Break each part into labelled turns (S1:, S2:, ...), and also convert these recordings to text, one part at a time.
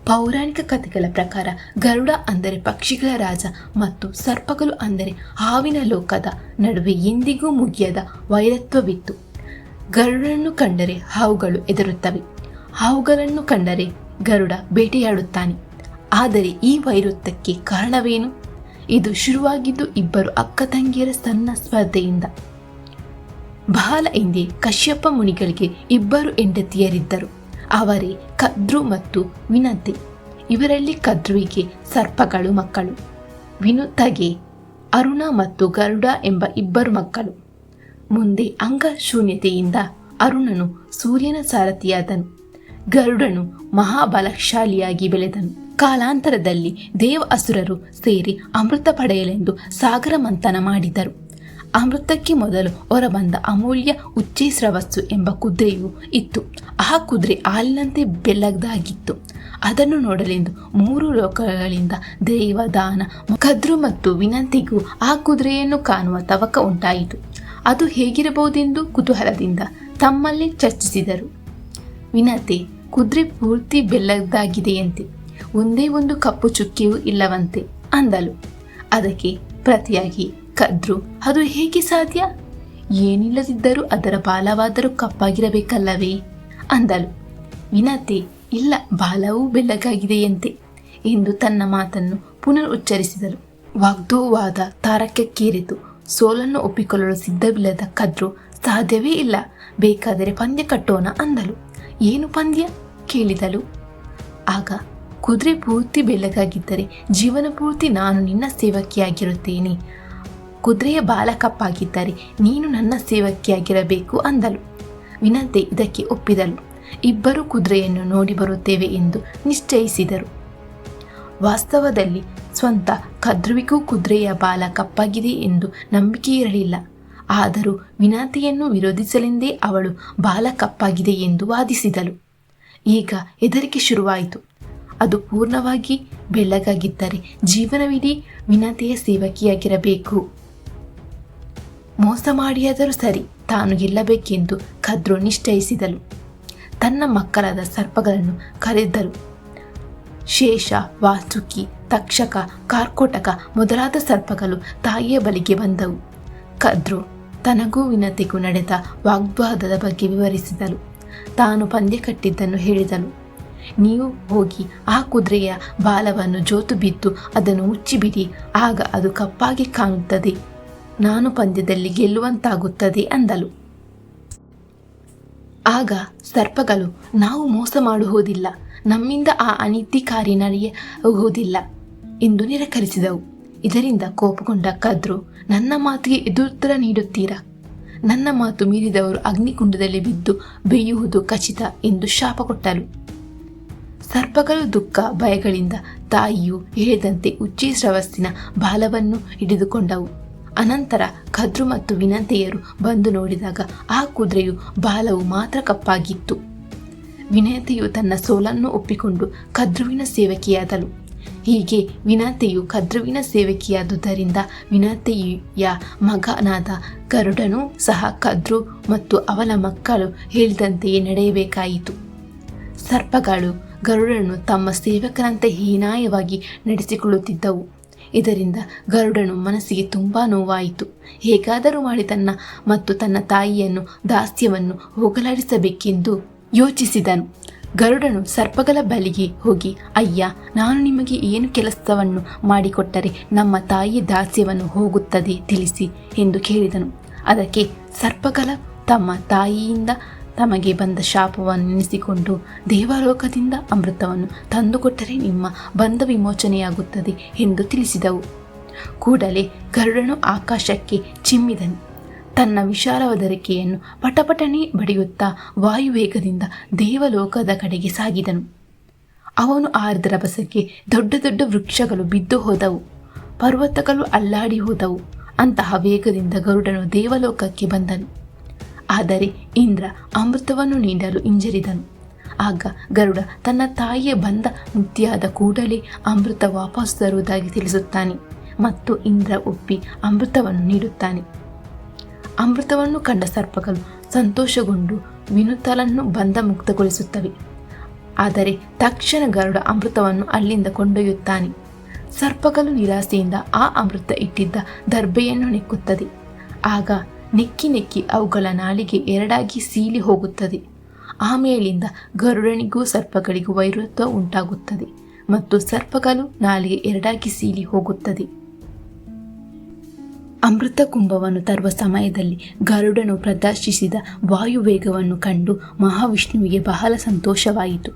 S1: ಪೌರಾಣಿಕ ಕಥೆಗಳ ಪ್ರಕಾರ ಗರುಡ ಅಂದರೆ ಪಕ್ಷಿಗಳ ರಾಜ ಮತ್ತು ಸರ್ಪಗಳು ಅಂದರೆ ಹಾವಿನ ಲೋಕದ ನಡುವೆ ಎಂದಿಗೂ ಮುಗಿಯದ ವೈರತ್ವವಿತ್ತು. ಗರುಡನ್ನು ಕಂಡರೆ ಹಾವುಗಳು ಹೆದರುತ್ತವೆ, ಹಾವುಗಳನ್ನು ಕಂಡರೆ ಗರುಡ ಬೇಟೆಯಾಡುತ್ತಾನೆ. ಆದರೆ ಈ ವೈರತ್ವಕ್ಕೆ ಕಾರಣವೇನು? ಇದು ಶುರುವಾಗಿದ್ದು ಇಬ್ಬರು ಅಕ್ಕ ತಂಗಿಯರ ಸಣ್ಣ ಸ್ಪರ್ಧೆಯಿಂದ. ಬಹಳ ಹಿಂದೆ ಕಶ್ಯಪ ಮುನಿಗಳಿಗೆ ಇಬ್ಬರು ಹೆಂಡತಿಯರಿದ್ದರು. ಅವರೇ ಕದ್ರು ಮತ್ತು ವಿನತೆ. ಇವರಲ್ಲಿ ಕದ್ರುವಿಗೆ ಸರ್ಪಗಳು ಮಕ್ಕಳು, ವಿನುತಗೆ ಅರುಣ ಮತ್ತು ಗರುಡ ಎಂಬ ಇಬ್ಬರು ಮಕ್ಕಳು. ಮುಂದೆ ಅಂಗಶೂನ್ಯತೆಯಿಂದ ಅರುಣನು ಸೂರ್ಯನ ಸಾರಥಿಯಾದನು. ಗರುಡನು ಮಹಾಬಲಶಾಲಿಯಾಗಿ ಬೆಳೆದನು. ಕಾಲಾಂತರದಲ್ಲಿ ದೇವ ಅಸುರರು ಸೇರಿ ಅಮೃತ ಪಡೆಯಲೆಂದು ಸಾಗರ ಮಂಥನ ಮಾಡಿದರು. ಅಮೃತಕ್ಕೆ ಮೊದಲು ಹೊರಬಂದ ಅಮೂಲ್ಯ ಉಚ್ಚೈಸ್ರವಸ್ಸು ಎಂಬ ಕುದುರೆಯೂ ಇತ್ತು. ಆ ಕುದುರೆ ಹಾಲಿನಂತೆ ಬೆಲ್ಲದಾಗಿತ್ತು. ಅದನ್ನು ನೋಡಲೆಂದು 3 ಲೋಕಗಳಿಂದ ದೇವ ದಾನ ಕದ್ರು ಮತ್ತು ವಿನಂತಿಗೂ ಆ ಕುದುರೆಯನ್ನು ಕಾಣುವ ತವಕ ಉಂಟಾಯಿತು. ಅದು ಹೇಗಿರಬಹುದೆಂದು ಕುತೂಹಲದಿಂದ ತಮ್ಮಲ್ಲಿ ಚರ್ಚಿಸಿದರು. ವಿನತೆ, ಕುದುರೆ ಪೂರ್ತಿ ಬೆಲ್ಲದಾಗಿದೆಯಂತೆ, ಒಂದೇ ಒಂದು ಕಪ್ಪು ಚುಕ್ಕಿಯೂ ಇಲ್ಲವಂತೆ ಅಂದಳು. ಅದಕ್ಕೆ ಪ್ರತಿಯಾಗಿ ಕದ್ರು, ಅದು ಹೇಗೆ ಸಾಧ್ಯ? ಏನಿಲ್ಲದಿದ್ದರೂ ಅದರ ಬಾಲವಾದರೂ ಕಪ್ಪಾಗಿರಬೇಕಲ್ಲವೇ ಅಂದಳು. ವಿನತೆ, ಇಲ್ಲ, ಬಾಲವೂ ಬೆಲ್ಲಗಾಗಿದೆಯಂತೆ ಎಂದು ತನ್ನ ಮಾತನ್ನು ಪುನರ್ ಉಚ್ಚರಿಸಿದಳು. ವಾಗ್ದೋವಾದ ತಾರಕಕ್ಕೇರಿತು. ಸೋಲನ್ನು ಒಪ್ಪಿಕೊಳ್ಳಲು ಸಿದ್ಧವಿಲ್ಲದ ಕದ್ರು, ಸಾಧ್ಯವೇ ಇಲ್ಲ, ಬೇಕಾದರೆ ಪಂದ್ಯ ಕಟ್ಟೋಣ ಅಂದಳು. ಏನು ಪಂದ್ಯ ಕೇಳಿದಳು. ಆಗ ಕುದುರೆ ಪೂರ್ತಿ ಬೆಲ್ಲಗಾಗಿದ್ದರೆ ಜೀವನ ಪೂರ್ತಿ ನಾನು ನಿನ್ನ ಸೇವಕಿಯಾಗಿರುತ್ತೇನೆ, ಕುದುರೆಯ ಬಾಲ ಕಪ್ಪಾಗಿದ್ದರೆ ನೀನು ನನ್ನ ಸೇವಕಿಯಾಗಿರಬೇಕು ಅಂದಳು. ವಿನತೆ ಇದಕ್ಕೆ ಒಪ್ಪಿದಳು. ಇಬ್ಬರು ಕುದುರೆಯನ್ನು ನೋಡಿ ಬರುತ್ತೇವೆ ಎಂದು ನಿಶ್ಚಯಿಸಿದರು. ವಾಸ್ತವದಲ್ಲಿ ಸ್ವಂತ ಕದ್ರುವಿಗೂ ಕುದುರೆಯ ಬಾಲ ಕಪ್ಪಾಗಿದೆ ಎಂದು ನಂಬಿಕೆ ಇರಲಿಲ್ಲ. ಆದರೂ ವಿನತೆಯನ್ನು ವಿರೋಧಿಸಲೆಂದೇ ಅವಳು ಬಾಲ ಕಪ್ಪಾಗಿದೆ ಎಂದು ವಾದಿಸಿದಳು. ಈಗ ಹೆದರಿಕೆ ಶುರುವಾಯಿತು. ಅದು ಪೂರ್ಣವಾಗಿ ಬೆಳ್ಳಗಾಗಿದ್ದರೆ ಜೀವನವಿಡೀ ವಿನತೆಯ ಸೇವಕಿಯಾಗಿರಬೇಕು. ಮೋಸ ಮಾಡಿಯಾದರೂ ಸರಿ, ತಾನು ಗೆಲ್ಲಬೇಕೆಂದು ಕದ್ರು ನಿಶ್ಚಯಿಸಿದಳು. ತನ್ನ ಮಕ್ಕಳಾದ ಸರ್ಪಗಳನ್ನು ಕರೆದಳು. ಶೇಷ, ವಾಸುಕಿ, ತಕ್ಷಕ, ಕಾರ್ಕೋಟಕ ಮೊದಲಾದ ಸರ್ಪಗಳು ತಾಯಿಯ ಬಳಿಗೆ ಬಂದವು. ಕದ್ರು ತನಗೂ ವಿನತೆಗೂ ನಡೆದ ವಾಗ್ವಾದದ ಬಗ್ಗೆ ವಿವರಿಸಿದಳು. ತಾನು ಪಂದ್ಯ ಕಟ್ಟಿದ್ದನ್ನು ಹೇಳಿದಳು. ನೀವು ಹೋಗಿ ಆ ಕುದುರೆಯ ಬಾಲವನ್ನು ಜೋತು ಬಿದ್ದು ಅದನ್ನು ಮುಚ್ಚಿಬಿಡಿ, ಆಗ ಅದು ಕಪ್ಪಾಗಿ ಕಾಣುತ್ತದೆ, ನಾನು ಪಂದ್ಯದಲ್ಲಿ ಗೆಲ್ಲುವಂತಾಗುತ್ತದೆ ಅಂದಳು. ಆಗ ಸರ್ಪಗಳು, ನಾವು ಮೋಸ ಮಾಡುವುದಿಲ್ಲ, ನಮ್ಮಿಂದ ಆ ಅನೀತಿಕಾರಿ ನಡೆಯುವುದಿಲ್ಲ ಎಂದು ನಿರಾಕರಿಸಿದವು. ಇದರಿಂದ ಕೋಪಗೊಂಡ ಕದ್ರು, ನನ್ನ ಮಾತಿಗೆ ಎದುರುತ್ತರ ನೀಡುತ್ತೀರಾ? ನನ್ನ ಮಾತು ಮೀರಿದವರು ಅಗ್ನಿಕುಂಡದಲ್ಲಿ ಬಿದ್ದು ಬೇಯುವುದು ಖಚಿತ ಎಂದು ಶಾಪ ಕೊಟ್ಟರು. ಸರ್ಪಗಳು ದುಃಖ ಭಯಗಳಿಂದ ತಾಯಿಯು ಹೇಳಿದಂತೆ ಉಚ್ಚೈಸ್ರವಸ್ಸಿನ ಬಾಲವನ್ನು ಹಿಡಿದುಕೊಂಡವು. ಅನಂತರ ಕದ್ರು ಮತ್ತು ವಿನತೆಯರು ಬಂದು ನೋಡಿದಾಗ ಆ ಕುದುರೆಯು ಬಾಲವು ಮಾತ್ರ ಕಪ್ಪಾಗಿತ್ತು. ವಿನತೆಯು ತನ್ನ ಸೋಲನ್ನು ಒಪ್ಪಿಕೊಂಡು ಕದ್ರುವಿನ ಸೇವಕಿಯಾದಳು. ಹೀಗೆ ವಿನತೆಯು ಕದ್ರುವಿನ ಸೇವಕಿಯಾದುದರಿಂದ ವಿನತೆಯ ಮಗನಾದ ಗರುಡನೂ ಸಹ ಕದ್ರು ಮತ್ತು ಅವಳ ಮಕ್ಕಳು ಹೇಳಿದಂತೆಯೇ ನಡೆಯಬೇಕಾಯಿತು. ಸರ್ಪಗಳು ಗರುಡನು ತಮ್ಮ ಸೇವಕರಂತೆ ಹೀನಾಯವಾಗಿ ನಡೆಸಿಕೊಳ್ಳುತ್ತಿದ್ದವು. ಇದರಿಂದ ಗರುಡನು ಮನಸ್ಸಿಗೆ ತುಂಬ ನೋವಾಯಿತು. ಹೇಗಾದರೂ ಮಾಡಿ ತನ್ನ ಮತ್ತು ತನ್ನ ತಾಯಿಯನ್ನು ದಾಸ್ಯವನ್ನು ಹೋಗಲಾಡಿಸಬೇಕೆಂದು ಯೋಚಿಸಿದನು. ಗರುಡನು ಸರ್ಪಗಳ ಬಳಿಗೆ ಹೋಗಿ, ಅಯ್ಯ, ನಾನು ನಿಮಗೆ ಏನು ಕೆಲಸವನ್ನು ಮಾಡಿಕೊಟ್ಟರೆ ನಮ್ಮ ತಾಯಿಯ ದಾಸ್ಯವನ್ನು ಹೋಗುತ್ತದೆ ತಿಳಿಸಿ ಎಂದು ಕೇಳಿದನು. ಅದಕ್ಕೆ ಸರ್ಪಗಳ ತಮ್ಮ ತಾಯಿಯಿಂದ ತಮಗೆ ಬಂದ ಶಾಪವನ್ನು ನೆನೆಸಿಕೊಂಡು ದೇವಲೋಕದಿಂದ ಅಮೃತವನ್ನು ತಂದುಕೊಟ್ಟರೆ ನಿಮ್ಮ ಬಂಧ ವಿಮೋಚನೆಯಾಗುತ್ತದೆ ಎಂದು ತಿಳಿಸಿದವು. ಕೂಡಲೇ ಗರುಡನು ಆಕಾಶಕ್ಕೆ ಚಿಮ್ಮಿದನು. ತನ್ನ ವಿಶಾಲವಾದ ರೆಕ್ಕೆಯನ್ನು ಪಟಪಟನೆ ಬಡಿಯುತ್ತಾ ವಾಯುವೇಗದಿಂದ ದೇವಲೋಕದ ಕಡೆಗೆ ಸಾಗಿದನು. ಅವನು ಆರಿದ ರಭಸಕ್ಕೆ ದೊಡ್ಡ ದೊಡ್ಡ ವೃಕ್ಷಗಳು ಬಿದ್ದು ಹೋದವು, ಪರ್ವತಗಳು ಅಲ್ಲಾಡಿ ಹೋದವು. ಅಂತಹ ವೇಗದಿಂದ ಗರುಡನು ದೇವಲೋಕಕ್ಕೆ ಬಂದನು. ಆದರೆ ಇಂದ್ರ ಅಮೃತವನ್ನು ನೀಡಲು ಹಿಂಜರಿದನು. ಆಗ ಗರುಡ ತನ್ನ ತಾಯಿಯ ಬಂಧ ಮುಕ್ತಿಯಾದ ಕೂಡಲೇ ಅಮೃತ ವಾಪಸ್ ತರುವುದಾಗಿ ತಿಳಿಸುತ್ತಾನೆ ಮತ್ತು ಇಂದ್ರ ಒಪ್ಪಿ ಅಮೃತವನ್ನು ನೀಡುತ್ತಾನೆ. ಅಮೃತವನ್ನು ಕಂಡ ಸರ್ಪಗಳು ಸಂತೋಷಗೊಂಡು ವಿನುತಲನ್ನು ಬಂಧ ಮುಕ್ತಗೊಳಿಸುತ್ತವೆ. ಆದರೆ ತಕ್ಷಣ ಗರುಡ ಅಮೃತವನ್ನು ಅಲ್ಲಿಂದ ಕೊಂಡೊಯ್ಯುತ್ತಾನೆ. ಸರ್ಪಗಳು ನಿರಾಸೆಯಿಂದ ಆ ಅಮೃತ ಇಟ್ಟಿದ್ದ ದರ್ಬೆಯನ್ನು ನೆಕ್ಕುತ್ತದೆ. ಆಗ ನೆಕ್ಕಿ ನೆಕ್ಕಿ ಅವುಗಳ ನಾಲಿಗೆ ಎರಡಾಗಿ ಸೀಲಿ ಹೋಗುತ್ತದೆ. ಆಮೇಲಿಂದ ಗರುಡನಿಗೂ ಸರ್ಪಗಳಿಗೂ ವೈರತ್ವ ಉಂಟಾಗುತ್ತದೆ ಮತ್ತು ಸರ್ಪಗಳು ನಾಲಿಗೆ ಎರಡಾಗಿ ಸೀಲಿ ಹೋಗುತ್ತದೆ. ಅಮೃತ ಕುಂಭವನ್ನು ತರುವ ಸಮಯದಲ್ಲಿ ಗರುಡನು ಪ್ರದರ್ಶಿಸಿದ ವಾಯುವೇಗವನ್ನು ಕಂಡು ಮಹಾವಿಷ್ಣುವಿಗೆ ಬಹಳ ಸಂತೋಷವಾಯಿತು.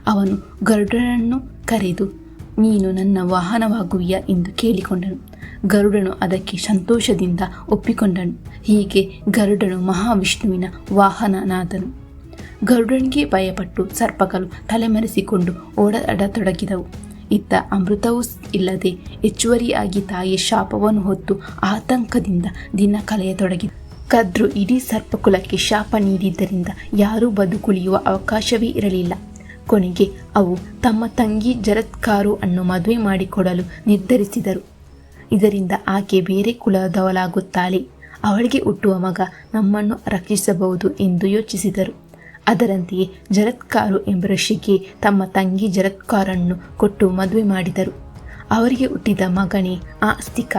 S1: ಅವನು ಗರುಡನನ್ನು ಕರೆದು, ನೀನು ನನ್ನ ವಾಹನವಾಗುವಿಯಾ ಎಂದು ಕೇಳಿಕೊಂಡನು. ಗರುಡನು ಅದಕ್ಕೆ ಸಂತೋಷದಿಂದ ಒಪ್ಪಿಕೊಂಡನು. ಹೀಗೆ ಗರುಡನು ಮಹಾವಿಷ್ಣುವಿನ ವಾಹನನಾದನು. ಗರುಡನಿಗೆ ಭಯಪಟ್ಟು ಸರ್ಪಗಳು ತಲೆಮರೆಸಿಕೊಂಡು ಓಡಾಡತೊಡಗಿದವು. ಇತ್ತ ಅಮೃತವೂ ಇಲ್ಲದೆ ಹೆಚ್ಚುವರಿಯಾಗಿ ತಾಯಿಯ ಶಾಪವನ್ನು ಹೊತ್ತು ಆತಂಕದಿಂದ ದಿನ ಕಳೆಯತೊಡಗಿದ. ಕದ್ರು ಇಡೀ ಸರ್ಪಕುಲಕ್ಕೆ ಶಾಪ ನೀಡಿದ್ದರಿಂದ ಯಾರೂ ಬದುಕುಳಿಯುವ ಅವಕಾಶವೇ ಇರಲಿಲ್ಲ. ಕೊನೆಗೆ ಅವು ತಮ್ಮ ತಂಗಿ ಜರತ್ಕಾರು ಅನ್ನು ಮದುವೆ ಮಾಡಿಕೊಡಲು ನಿರ್ಧರಿಸಿದರು. ಇದರಿಂದ ಆಕೆ ಬೇರೆ ಕುಲದವಳಾಗುತ್ತಾಳೆ, ಅವಳಿಗೆ ಹುಟ್ಟುವ ಮಗ ನಮ್ಮನ್ನು ರಕ್ಷಿಸಬಹುದು ಎಂದು ಯೋಚಿಸಿದರು. ಅದರಂತೆಯೇ ಜರತ್ಕಾರು ಎಂಬ ಋಷಿಗೆ ತಮ್ಮ ತಂಗಿ ಜರತ್ಕಾರನ್ನು ಕೊಟ್ಟು ಮದುವೆ ಮಾಡಿದರು. ಅವರಿಗೆ ಹುಟ್ಟಿದ ಮಗನೇ ಆಸ್ತಿಕ.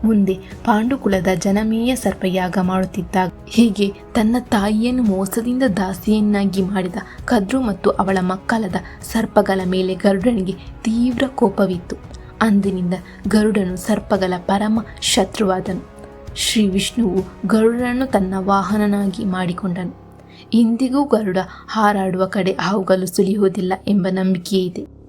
S1: ಮುಂದೆ ಪಾಂಡುಕುಲದ ಜನಮೇಯ ಸರ್ಪಯಾಗ ಮಾಡುತ್ತಿದ್ದಾಗ ಹೀಗೆ ತನ್ನ ತಾಯಿಯನ್ನು ಮೋಸದಿಂದ ದಾಸಿಯನ್ನಾಗಿ ಮಾಡಿದ ಕದ್ರು ಮತ್ತು ಅವಳ ಮಕ್ಕಳಾದ ಸರ್ಪಗಳ ಮೇಲೆ ಗರುಡನಿಗೆ ತೀವ್ರ ಕೋಪವಿತ್ತು. ಅಂದಿನಿಂದ ಗರುಡನು ಸರ್ಪಗಳ ಪರಮ ಶತ್ರುವಾದನು. ಶ್ರೀ ವಿಷ್ಣುವು ಗರುಡನನ್ನು ತನ್ನ ವಾಹನನಾಗಿ ಮಾಡಿಕೊಂಡನು. ಇಂದಿಗೂ ಗರುಡ ಹಾರಾಡುವ ಕಡೆ ಹಾವುಗಳು ಸುಳಿಯುವುದಿಲ್ಲ ಎಂಬ ನಂಬಿಕೆಯಿದೆ.